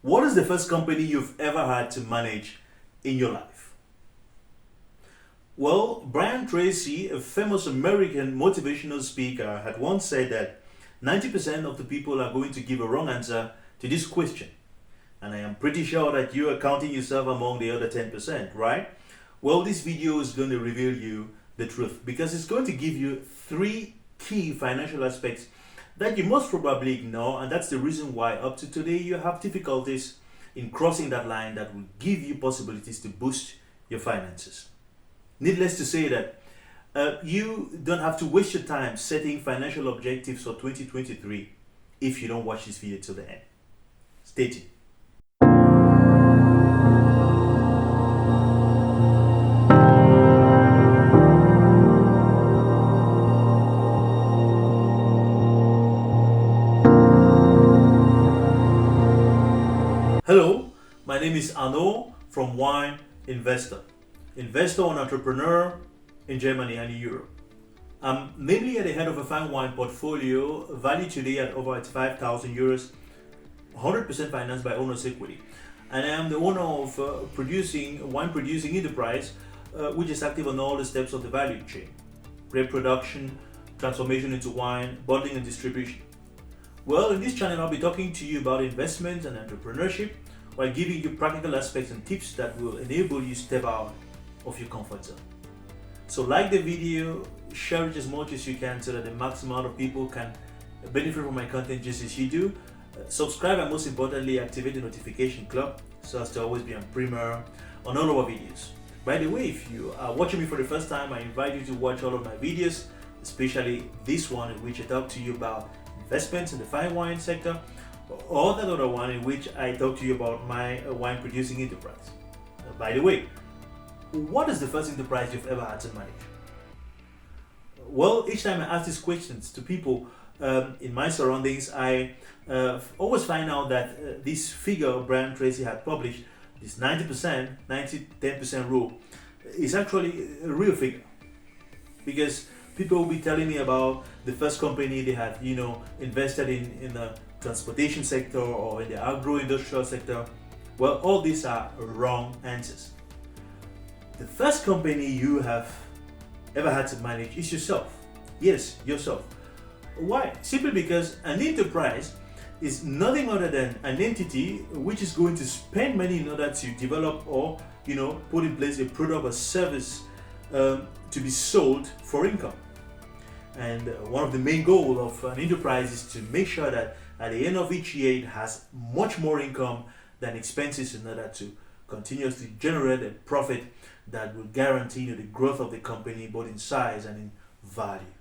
What is the first company you've ever had to manage in your life? Well, Brian Tracy, a famous American motivational speaker, had once said that 90% of the people are going to give a wrong answer to this question. And I am pretty sure that you are counting yourself among the other 10%, right? Well, this video is going to reveal you the truth because it's going to give you 3 key financial aspects that you most probably ignore, and that's the reason why up to today you have difficulties in crossing that line that will give you possibilities to boost your finances. Needless to say that you don't have to waste your time setting financial objectives for 2023 if you don't watch this video till the end. Stay tuned. Hello, my name is Arnaud from Wine Investor and entrepreneur in Germany and in Europe. I'm mainly at the head of a fine wine portfolio valued today at over 85,000 euros, 100% financed by owner's equity. And I am the owner of wine producing enterprise, which is active on all the steps of the value chain: grape production, transformation into wine, bottling and distribution. Well, in this channel, I'll be talking to you about investment and entrepreneurship while giving you practical aspects and tips that will enable you to step out of your comfort zone. So like the video, share it as much as you can so that the maximum amount of people can benefit from my content just as you do. Subscribe and most importantly, activate the notification club so as to always be on premiere on all of our videos. By the way, if you are watching me for the first time, I invite you to watch all of my videos, especially this one in which I talk to you about investments in the fine wine sector, or that other one in which I talk to you about my wine producing enterprise. By the way, what is the first enterprise you've ever had to manage? Well, each time I ask these questions to people in my surroundings, I always find out that this figure Brian Tracy had published, this 90%-10% rule, is actually a real figure. Because people will be telling me about the first company they had, invested in the transportation sector or in the agro-industrial sector. Well, all these are wrong answers. The first company you have ever had to manage is yourself. Yes, yourself. Why? Simply because an enterprise is nothing other than an entity which is going to spend money in order to develop or put in place a product or service to be sold for income. And one of the main goals of an enterprise is to make sure that at the end of each year it has much more income than expenses in order to continuously generate a profit that will guarantee the growth of the company both in size and in value.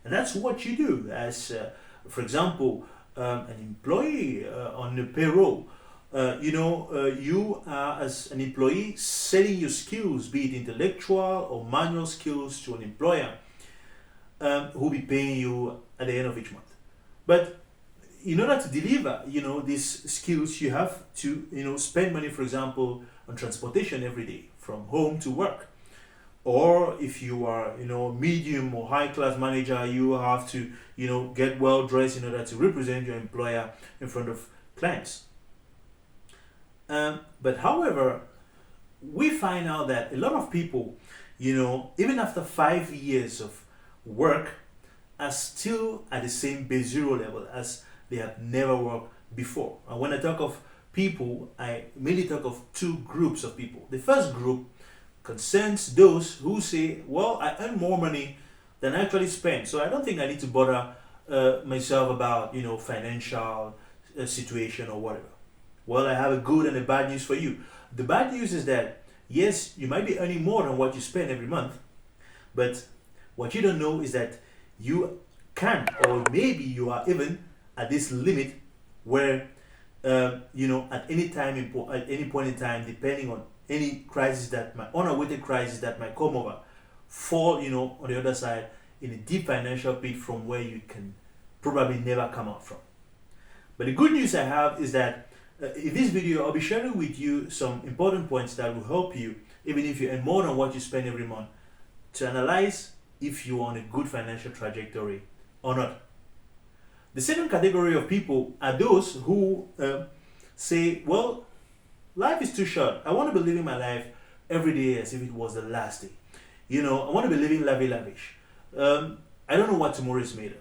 And that's what you do as, for example, an employee on the payroll. You are as an employee selling your skills, be it intellectual or manual skills, to an employer who will be paying you at the end of each month. But in order to deliver, these skills, you have to, spend money, for example, on transportation every day from home to work. Or if you are, medium or high class manager, you have to, get well dressed in order to represent your employer in front of clients. But however, we find out that a lot of people, even after 5 years of work, are still at the same base zero level as they have never worked before. And when I talk of people, I mainly talk of 2 groups of people. The first group concerns those who say, well, I earn more money than I actually spend, so I don't think I need to bother myself about financial situation or whatever. Well, I have a good and a bad news for you. The bad news is that yes, you might be earning more than what you spend every month, but what you don't know is that you can, or maybe you are even at this limit where at any time, at any point in time, depending on any unawaited crisis that might come over, fall on the other side in a deep financial pit from where you can probably never come out from. But the good news I have is that in this video I'll be sharing with you some important points that will help you, even if you earn more than what you spend every month, to analyze if you're on a good financial trajectory or not. The second category of people are those who say, well, life is too short. I want to be living my life every day as if it was the last day. I want to be living lavish. I don't know what tomorrow is made of.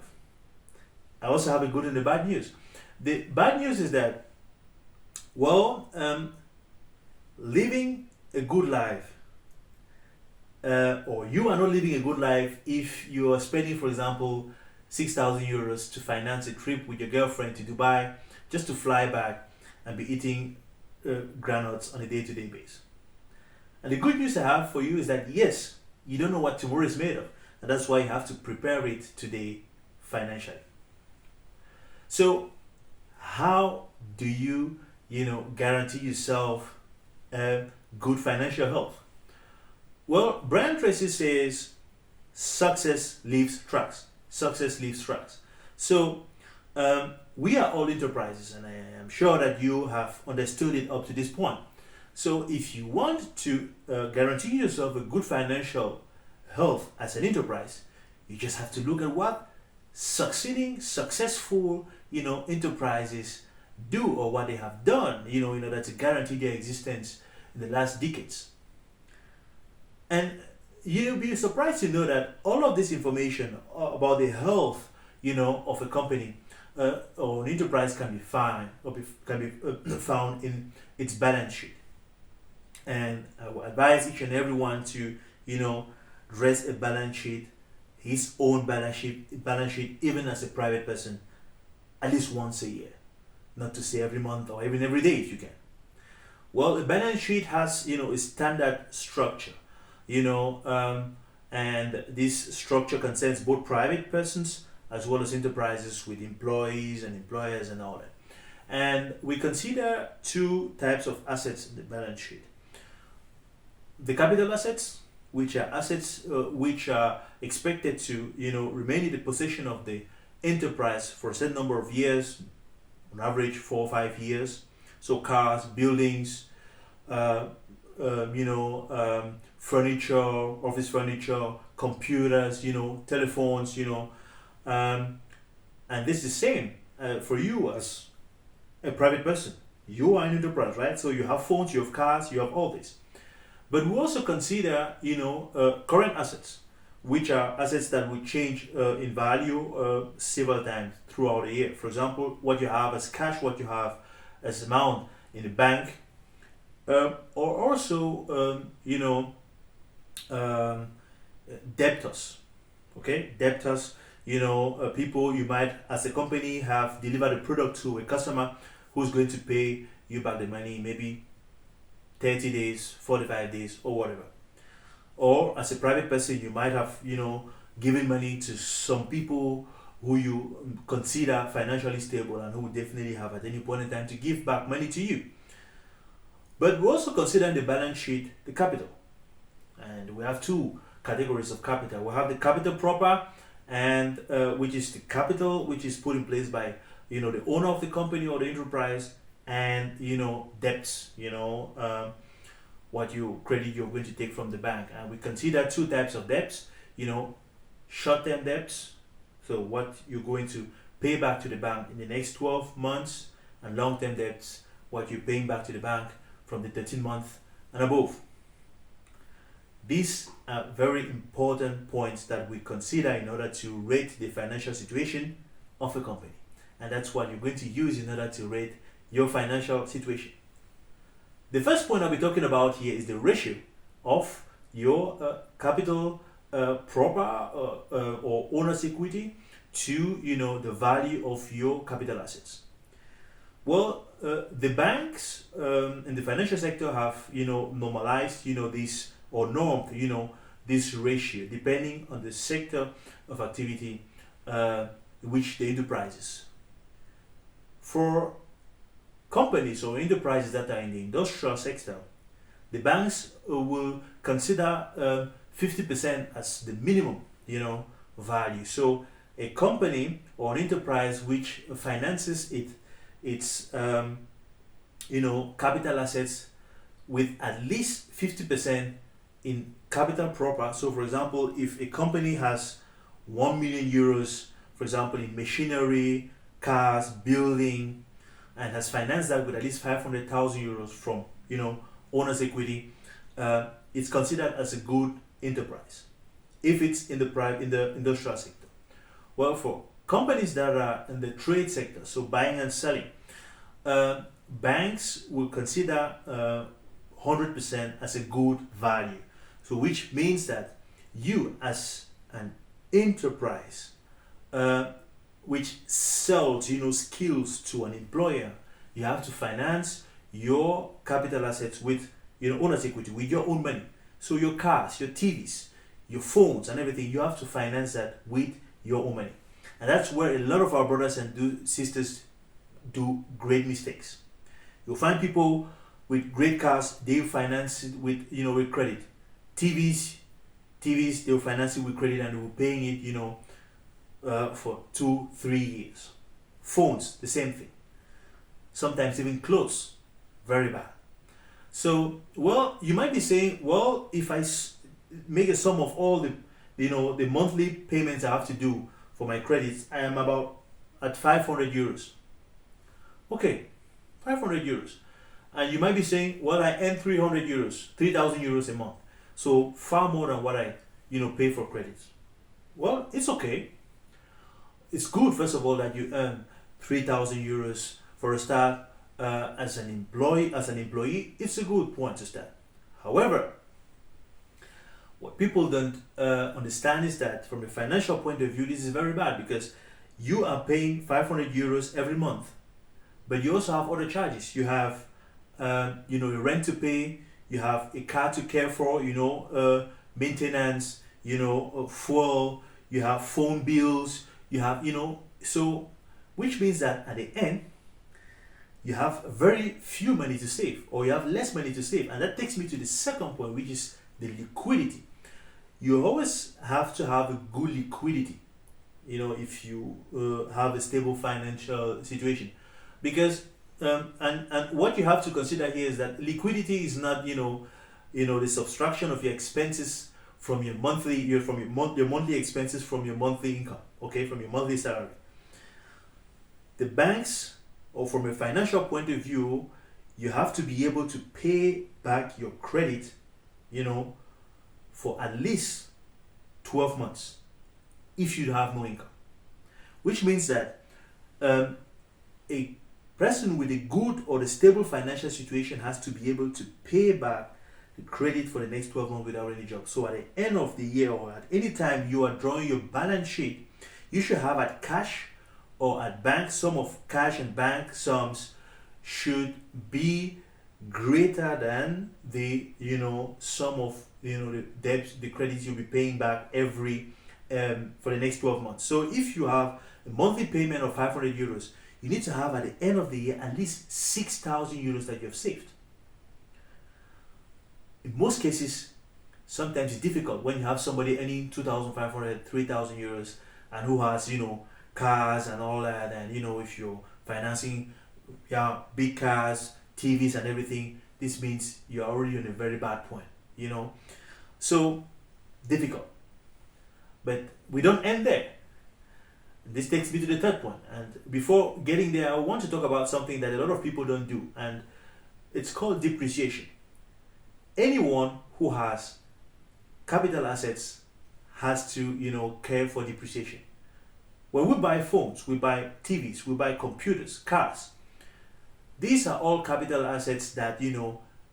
I also have a good and a bad news. The bad news is that, living a good life, or you are not living a good life if you are spending, for example, 6,000 euros to finance a trip with your girlfriend to Dubai just to fly back and be eating granules on a day-to-day basis. And the good news I have for you is that, yes, you don't know what tomorrow is made of, and that's why you have to prepare it today financially. So how do you guarantee yourself good financial health? Well, Brian Tracy says success leaves tracks. Success leaves tracks. So we are all enterprises, and I am sure that you have understood it up to this point. So if you want to guarantee yourself a good financial health as an enterprise, you just have to look at what successful enterprises do, or what they have done in order to guarantee their existence in the last decades. And you'll be surprised to know that all of this information about the health of a company or an enterprise can be found found in its balance sheet. And I will advise each and everyone to dress a balance sheet, his own balance sheet, even as a private person, at least once a year, not to say every month or even every day if you can. Well, a balance sheet has a standard structure, and this structure concerns both private persons as well as enterprises with employees and employers and all that. And we consider two types of assets in the balance sheet: the capital assets, which are assets which are expected to remain in the possession of the enterprise for a certain number of years, on average 4 or 5 years. So cars, buildings, furniture, office furniture, computers, telephones, and this is the same for you as a private person. You are an enterprise, right? So you have phones, you have cars, you have all this. But we also consider, current assets, which are assets that will change in value several times throughout the year. For example, what you have as cash, what you have as amount in the bank, or also, debtors. Okay, debtors. People you might, as a company, have delivered a product to a customer who's going to pay you back the money, maybe 30 days, 45 days, or whatever. Or as a private person, you might have, given money to some people who you consider financially stable and who would definitely have at any point in time to give back money to you. But we also consider in the balance sheet the capital. And we have two categories of capital. We have the capital proper, and which is the capital which is put in place by the owner of the company or the enterprise, and debts, what credit you're going to take from the bank. And we consider two types of debts, short-term debts, so what you're going to pay back to the bank in the next 12 months, and long-term debts, what you're paying back to the bank from the 13 months and above. These are very important points that we consider in order to rate the financial situation of a company. And that's what you're going to use in order to rate your financial situation. The first point I'll be talking about here is the ratio of your capital proper or owner's equity to the value of your capital assets. Well, the banks in the financial sector have normalized this, or normed this ratio depending on the sector of activity which the enterprises. For companies or enterprises that are in the industrial sector, the banks will consider 50% as the minimum value. So a company or an enterprise which finances its capital assets with at least 50% in capital proper. So for example, if a company has 1 million euros, for example, in machinery, cars, building, and has financed that with at least 500,000 euros from owner's equity, it's considered as a good enterprise if it's in the industrial sector. Well, for companies that are in the trade sector, so buying and selling, banks will consider 100% as a good value. So which means that you as an enterprise which sells skills to an employer, you have to finance your capital assets with owner's equity, with your own money. So your cars, your TVs, your phones and everything, you have to finance that with your own money. And that's where a lot of our brothers and sisters do great mistakes. You'll find people with great cars, they finance it with with credit. TVs they'll finance it with credit and they'll be paying it for 2-3 years. Phones, the same thing. Sometimes even clothes, very bad. So, well, you might be saying, well, if I make a sum of all the monthly payments I have to do for my credits, I am about at 500 euros. Okay, 500 euros. And you might be saying, well, I earn 300 euros, 3,000 euros a month. So far more than what I, pay for credits. Well, it's okay. It's good, first of all, that you earn 3,000 euros for a start. As an employee, it's a good point to start. However, what people don't understand is that from a financial point of view, this is very bad because you are paying 500 euros every month, but you also have other charges. You have, your rent to pay. You have a car to care for. Maintenance. Fuel. You have phone bills. You have, so, which means that at the end, you have very few money to save, or you have less money to save. And that takes me to the second point, which is the liquidity. You always have to have a good liquidity, if you have a stable financial situation. Because, and what you have to consider here is that liquidity is not, the subtraction of your expenses from your monthly, your monthly expenses from your monthly income, okay, from your monthly salary. The banks, or from a financial point of view, you have to be able to pay back your credit, for at least 12 months if you have no income. Which means that a person with a good or a stable financial situation has to be able to pay back the credit for the next 12 months without any job. So at the end of the year or at any time you are drawing your balance sheet, you should have at cash or at bank, sum of cash and bank sums should be greater than the sum of the debts, the credits you'll be paying back every for the next 12 months. So if you have a monthly payment of 500 euros, you need to have at the end of the year at least 6,000 euros that you have saved. In most cases, sometimes it's difficult when you have somebody earning 2,500, 3,000 euros and who has cars and all that, and if you're financing big cars, TVs and everything, this means you're already on a very bad point, so difficult. But we don't end there. This takes me to the third point, and before getting there, I want to talk about something that a lot of people don't do, and it's called depreciation. Anyone who has capital assets has to care for depreciation. When we buy phones, we buy TVs, we buy computers, cars. These are all capital assets that,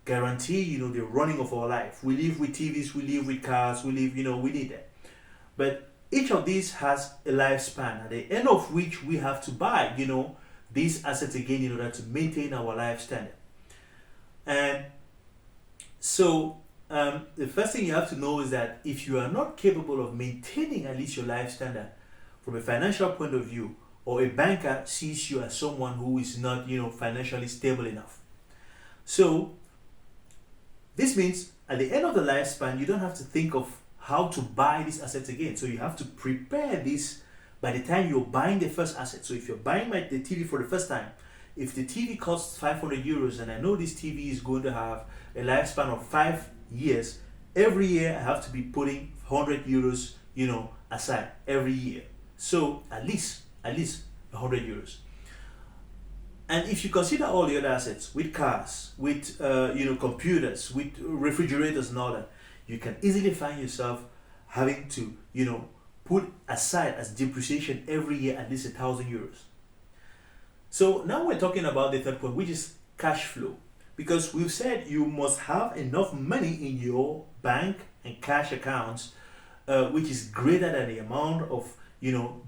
guarantee, the running of our life. We live with TVs, we live with cars, we live, we need that. But each of these has a lifespan, at the end of which we have to buy, these assets again in order to maintain our life standard. And so, the first thing you have to know is that if you are not capable of maintaining at least your life standard, from a financial point of view, or a banker sees you as someone who is not, financially stable enough. So this means at the end of the lifespan, you don't have to think of how to buy these assets again. So you have to prepare this by the time you're buying the first asset. So if you're buying the TV for the first time, if the TV costs 500 euros and I know this TV is going to have a lifespan of 5 years, every year I have to be putting 100 euros, aside every year. So at least 100 euros. And if you consider all the other assets, with cars, with computers, with refrigerators and all that, you can easily find yourself having to put aside as depreciation every year at least €1,000. So now we're talking about the third point, which is cash flow, because we've said you must have enough money in your bank and cash accounts, which is greater than the amount of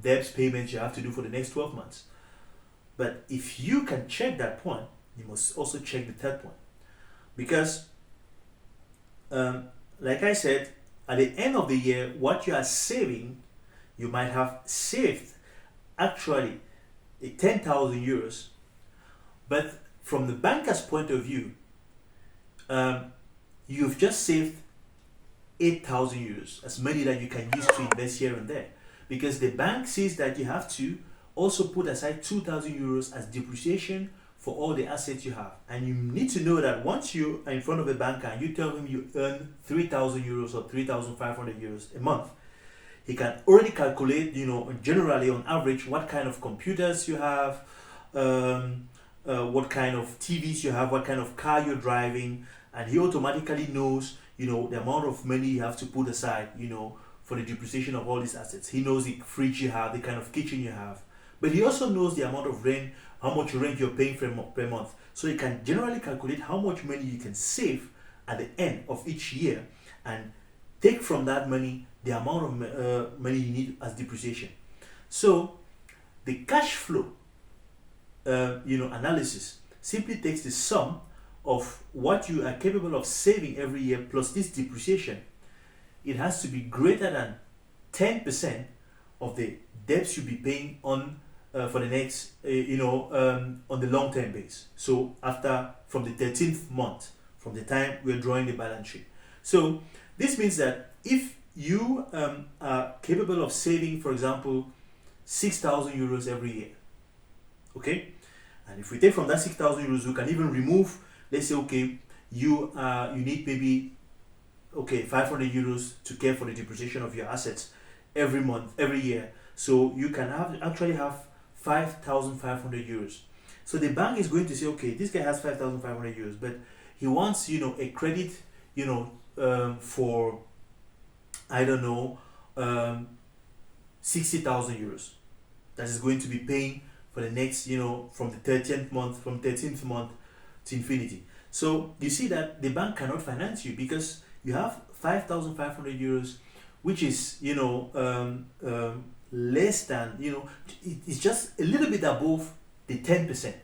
debt payments you have to do for the next 12 months. But if you can check that point, you must also check the third point, because like I said, at the end of the year, what you are saving, you might have saved actually €10,000, but from the banker's point of view, you've just saved €8,000 as money that you can use to invest here and there, because the bank sees that you have to also put aside €2,000 as depreciation for all the assets you have. And you need to know that once you are in front of a banker and you tell him you earn €3,000 or €3,500 a month, he can already calculate, generally on average, what kind of computers you have, what kind of TVs you have, what kind of car you're driving, and he automatically knows, the amount of money you have to put aside, for the depreciation of all these assets. He knows the fridge you have, the kind of kitchen you have, but he also knows the amount of rent, how much rent you're paying per month. So you can generally calculate how much money you can save at the end of each year and take from that money the amount of money you need as depreciation. So the cash flow analysis simply takes the sum of what you are capable of saving every year plus this depreciation. It has to be greater than 10% of the debts you'll be paying on for the next, on the long-term base. So from the 13th month, from the time we're drawing the balance sheet. So this means that if you are capable of saving, for example, €6,000 every year, okay, and if we take from that €6,000, we can even remove, let's say, okay, you need maybe €500 to care for the depreciation of your assets every month, every year. So you can actually have €5,500. So the bank is going to say, okay, this guy has €5,500, but he wants a credit for I don't know €60,000 that is going to be paying for the next from the 13th month to infinity. So you see that the bank cannot finance you because you have €5,500, which is less than it's just a little bit above the 10%,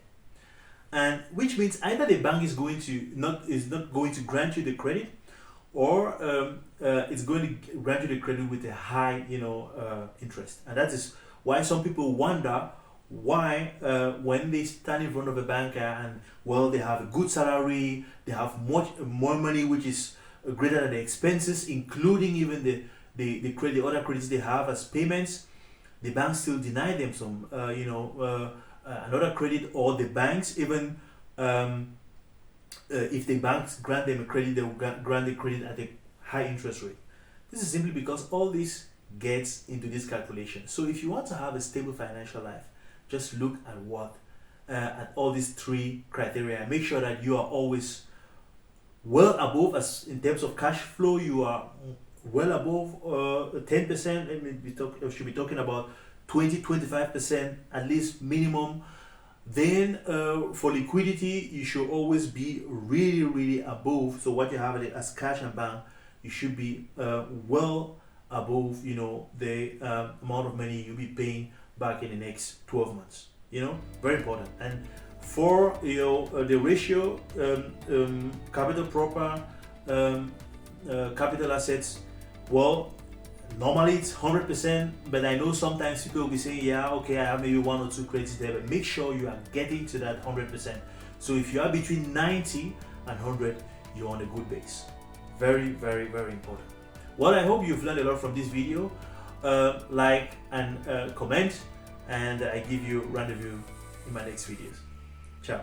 and which means either the bank is not going to grant you the credit, or it's going to grant you the credit with a high interest. And that is why some people wonder why when they stand in front of a banker and they have a good salary, they have much more money which is greater than the expenses, including even the other credits they have as payments, the banks still deny them some another credit, or the banks even if the banks grant them a credit, they will grant the credit at a high interest rate. This is simply because all this gets into this calculation. So if you want to have a stable financial life, just look at at all these three criteria. Make sure that you are always well above, as in terms of cash flow, you are well above 10%. We should be talking about 20-25% at least minimum. Then for liquidity, you should always be really above. So what you have as cash and bank, you should be well above the amount of money you'll be paying back in the next 12 months. Very important. And for the ratio, capital proper, capital assets, normally it's 100%, but I know sometimes people will be saying, yeah, okay, I have maybe one or two credits there, but make sure you are getting to that 100%. So if you are between 90 and 100, you're on a good base. Very important. Well, I hope you've learned a lot from this video. Like and comment, and I give you rendezvous in my next videos. Ciao.